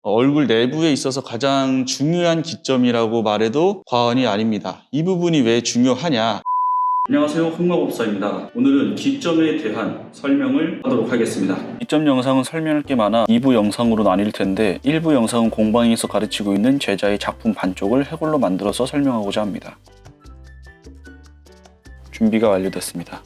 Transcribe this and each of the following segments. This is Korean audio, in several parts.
얼굴 내부에 있어서 가장 중요한 기점이라고 말해도 과언이 아닙니다. 이 부분이 왜 중요하냐? 안녕하세요, 흑마법사입니다. 오늘은 기점에 대한 설명을 하도록 하겠습니다. 기점 영상은 설명할 게 많아 2부 영상으로 나뉠 텐데 1부 영상은 공방에서 가르치고 있는 제자의 작품 반쪽을 해골로 만들어서 설명하고자 합니다. 준비가 완료됐습니다.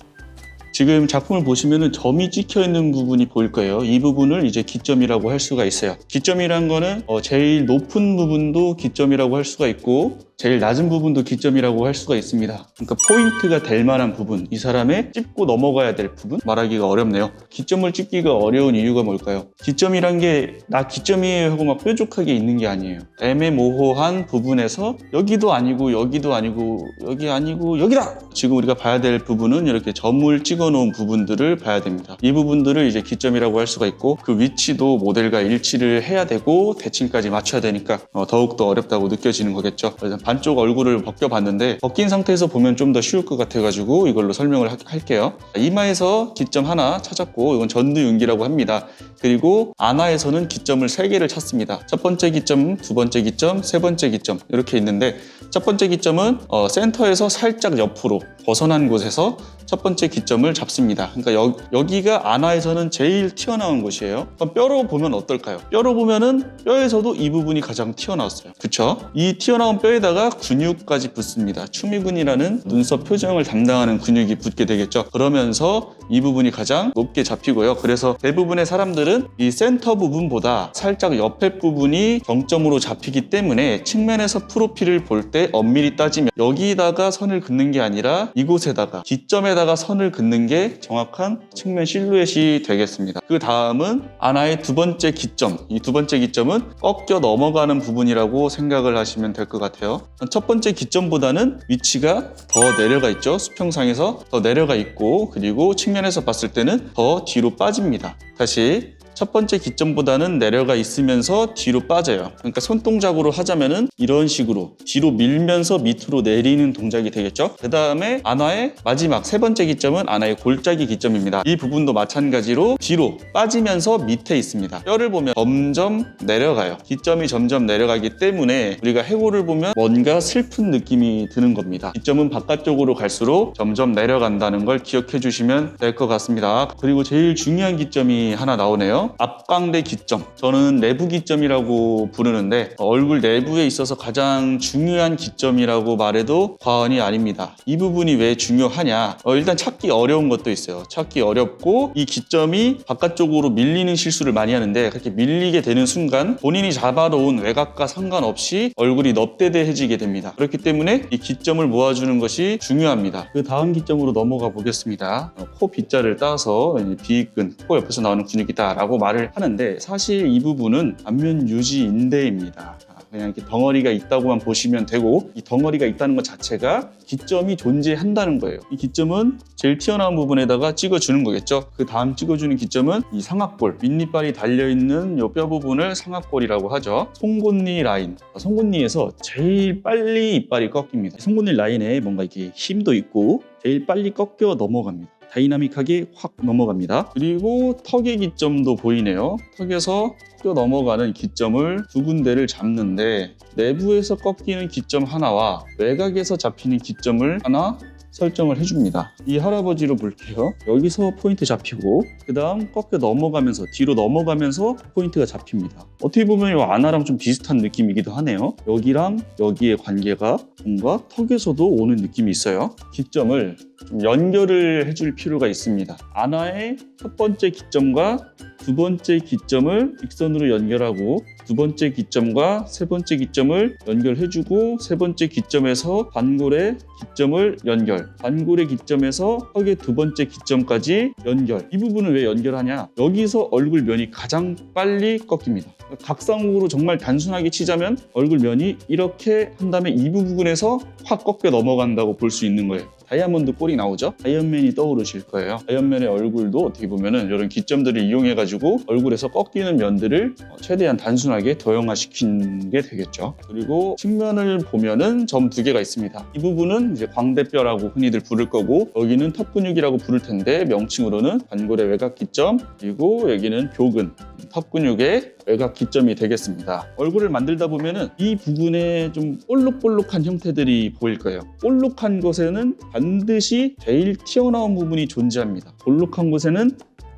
지금 작품을 보시면은 점이 찍혀 있는 부분이 보일 거예요. 이 부분을 이제 기점이라고 할 수가 있어요. 기점이란 거는 제일 높은 부분도 기점이라고 할 수가 있고 제일 낮은 부분도 기점이라고 할 수가 있습니다. 그러니까 포인트가 될 만한 부분, 이 사람의 짚고 넘어가야 될 부분, 말하기가 어렵네요. 기점을 찍기가 어려운 이유가 뭘까요? 기점이란 게 나 기점이에요 하고 막 뾰족하게 있는 게 아니에요. 애매모호한 부분에서 여기도 아니고 여기도 아니고 여기 아니고 여기다! 지금 우리가 봐야 될 부분은 이렇게 점을 찍어 놓은 부분들을 봐야 됩니다. 이 부분들을 이제 기점이라고 할 수가 있고 그 위치도 모델과 일치를 해야 되고 대칭까지 맞춰야 되니까 더욱더 어렵다고 느껴지는 거겠죠. 그래서 반쪽 얼굴을 벗겨봤는데 벗긴 상태에서 보면 좀 더 쉬울 것 같아가지고 이걸로 설명을 할게요. 이마에서 기점 하나 찾았고 이건 전두윤기라고 합니다. 그리고 안아에서는 기점을 3개를 찾습니다. 첫 번째 기점, 두 번째 기점, 세 번째 기점 이렇게 있는데 첫 번째 기점은 센터에서 살짝 옆으로 벗어난 곳에서 첫 번째 기점을 잡습니다. 그러니까 여기가 안아에서는 제일 튀어나온 곳이에요. 그럼 뼈로 보면 어떨까요? 뼈로 보면은 뼈에서도 이 부분이 가장 튀어나왔어요. 그쵸? 이 튀어나온 뼈에다가 근육까지 붙습니다. 추미근이라는 눈썹 표정을 담당하는 근육이 붙게 되겠죠. 그러면서 이 부분이 가장 높게 잡히고요. 그래서 대부분의 사람들은 이 센터 부분보다 살짝 옆에 부분이 정점으로 잡히기 때문에 측면에서 프로필을 볼 때 엄밀히 따지면 여기다가 선을 긋는 게 아니라 이곳에다가 기점에다가 선을 긋는 게 정확한 측면 실루엣이 되겠습니다. 그 다음은 안아의 두 번째 기점, 이 두 번째 기점은 꺾여 넘어가는 부분이라고 생각을 하시면 될 것 같아요. 첫 번째 기점보다는 위치가 더 내려가 있죠. 수평상에서 더 내려가 있고 그리고 측면에서 봤을 때는 더 뒤로 빠집니다. 다시 첫 번째 기점보다는 내려가 있으면서 뒤로 빠져요. 그러니까 손동작으로 하자면은 이런 식으로 뒤로 밀면서 밑으로 내리는 동작이 되겠죠. 그 다음에 안아의 마지막 세 번째 기점은 안아의 골짜기 기점입니다. 이 부분도 마찬가지로 뒤로 빠지면서 밑에 있습니다. 뼈를 보면 점점 내려가요. 기점이 점점 내려가기 때문에 우리가 해골을 보면 뭔가 슬픈 느낌이 드는 겁니다. 기점은 바깥쪽으로 갈수록 점점 내려간다는 걸 기억해 주시면 될 것 같습니다. 그리고 제일 중요한 기점이 하나 나오네요. 앞광대 기점, 저는 내부 기점이라고 부르는데 얼굴 내부에 있어서 가장 중요한 기점이라고 말해도 과언이 아닙니다. 이 부분이 왜 중요하냐? 일단 찾기 어려운 것도 있어요. 찾기 어렵고 이 기점이 바깥쪽으로 밀리는 실수를 많이 하는데 그렇게 밀리게 되는 순간 본인이 잡아놓은 외곽과 상관없이 얼굴이 넙대대해지게 됩니다. 그렇기 때문에 이 기점을 모아주는 것이 중요합니다. 그 다음 기점으로 넘어가 보겠습니다. 코 빗자를 따서 비익근, 코 옆에서 나오는 근육이다라고 말을 하는데 사실 이 부분은 안면 유지 인대입니다. 그냥 이렇게 덩어리가 있다고만 보시면 되고 이 덩어리가 있다는 것 자체가 기점이 존재한다는 거예요. 이 기점은 제일 튀어나온 부분에다가 찍어주는 거겠죠. 그 다음 찍어주는 기점은 이 상악골, 윗니빨이 달려있는 이 뼈 부분을 상악골이라고 하죠. 송곳니 라인, 송곳니에서 제일 빨리 이빨이 꺾입니다. 송곳니 라인에 뭔가 이렇게 힘도 있고 제일 빨리 꺾여 넘어갑니다. 다이나믹하게 확 넘어갑니다. 그리고 턱의 기점도 보이네요. 턱에서 꺾여 넘어가는 기점을 두 군데를 잡는데 내부에서 꺾이는 기점 하나와 외곽에서 잡히는 기점을 하나 설정을 해줍니다. 이 할아버지로 볼게요. 여기서 포인트 잡히고 그 다음 꺾여 넘어가면서 뒤로 넘어가면서 포인트가 잡힙니다. 어떻게 보면 이 아나랑 좀 비슷한 느낌이기도 하네요. 여기랑 여기의 관계가 뭔가 턱에서도 오는 느낌이 있어요. 기점을 좀 연결을 해줄 필요가 있습니다. 아나의 첫 번째 기점과 두 번째 기점을 직선으로 연결하고 두 번째 기점과 세 번째 기점을 연결해주고 세 번째 기점에서 반골의 기점을 연결, 반골의 기점에서 턱의 두 번째 기점까지 연결. 이 부분을 왜 연결하냐? 여기서 얼굴면이 가장 빨리 꺾입니다. 각상으로 정말 단순하게 치자면 얼굴면이 이렇게 한 다음에 이 부분에서 확 꺾여 넘어간다고 볼 수 있는 거예요. 다이아몬드 볼이 나오죠. 아이언맨이 떠오르실 거예요. 아이언맨의 얼굴도 어떻게 보면은 이런 기점들을 이용해가지고 얼굴에서 꺾이는 면들을 최대한 단순하게 도형화시킨 게 되겠죠. 그리고 측면을 보면은 점 2개가 있습니다. 이 부분은 이제 광대뼈라고 흔히들 부를 거고, 여기는 턱 근육이라고 부를 텐데 명칭으로는 관골의 외곽 기점, 그리고 여기는 교근, 턱 근육의 외곽 기점이 되겠습니다. 얼굴을 만들다 보면은 이 부분에 좀 볼록볼록한 형태들이 보일 거예요. 볼록한 곳에는 반드시 제일 튀어나온 부분이 존재합니다. 볼록한 곳에는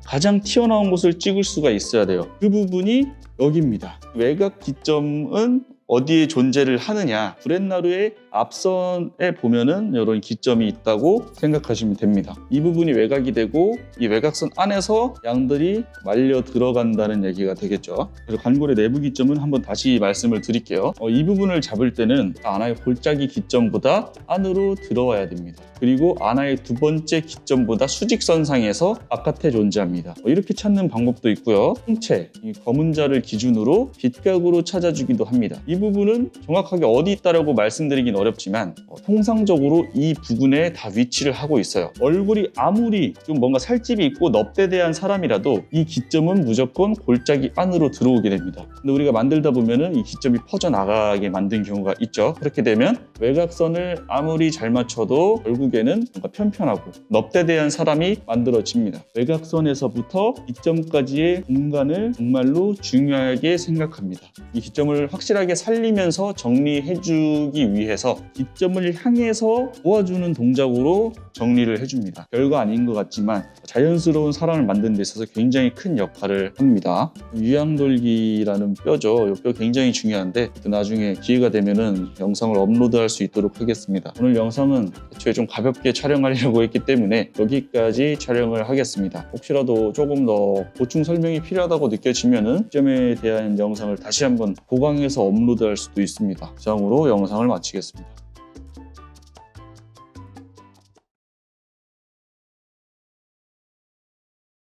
가장 튀어나온 곳을 찍을 수가 있어야 돼요. 그 부분이 여기입니다. 외곽 기점은 어디에 존재를 하느냐, 브렛나루의 앞선에 보면은 이런 기점이 있다고 생각하시면 됩니다. 이 부분이 외곽이 되고 이 외곽선 안에서 양들이 말려 들어간다는 얘기가 되겠죠. 그리고 관골의 내부 기점은 한번 다시 말씀을 드릴게요. 이 부분을 잡을 때는 아나의 골짜기 기점보다 안으로 들어와야 됩니다. 그리고 아나의 두 번째 기점보다 수직선상에서 바깥에 존재합니다. 이렇게 찾는 방법도 있고요. 홍채, 이 검은 자를 기준으로 빛각으로 찾아주기도 합니다. 이 부분은 정확하게 어디 있다라고 말씀드리긴 어렵지만 통상적으로 이 부분에 다 위치를 하고 있어요. 얼굴이 아무리 좀 뭔가 살집이 있고 넙대대한 사람이라도 이 기점은 무조건 골짜기 안으로 들어오게 됩니다. 근데 우리가 만들다 보면은 이 기점이 퍼져나가게 만든 경우가 있죠. 그렇게 되면 외곽선을 아무리 잘 맞춰도 결국에는 뭔가 편편하고 넙대대한 사람이 만들어집니다. 외곽선에서부터 기점까지의 공간을 정말로 중요하게 생각합니다. 이 기점을 확실하게 살리면서 정리해주기 위해서 기점을 향해서 도와주는 동작으로 정리를 해줍니다. 별거 아닌 것 같지만 자연스러운 사람을 만드는 데 있어서 굉장히 큰 역할을 합니다. 유양돌기라는 뼈죠. 이 뼈 굉장히 중요한데 나중에 기회가 되면은 영상을 업로드할 수 있도록 하겠습니다. 오늘 영상은 애초에 좀 가볍게 촬영하려고 했기 때문에 여기까지 촬영을 하겠습니다. 혹시라도 조금 더 보충 설명이 필요하다고 느껴지면은 기점에 대한 영상을 다시 한번 보강해서 업로드할 수도 있습니다. 이상으로 영상을 마치겠습니다.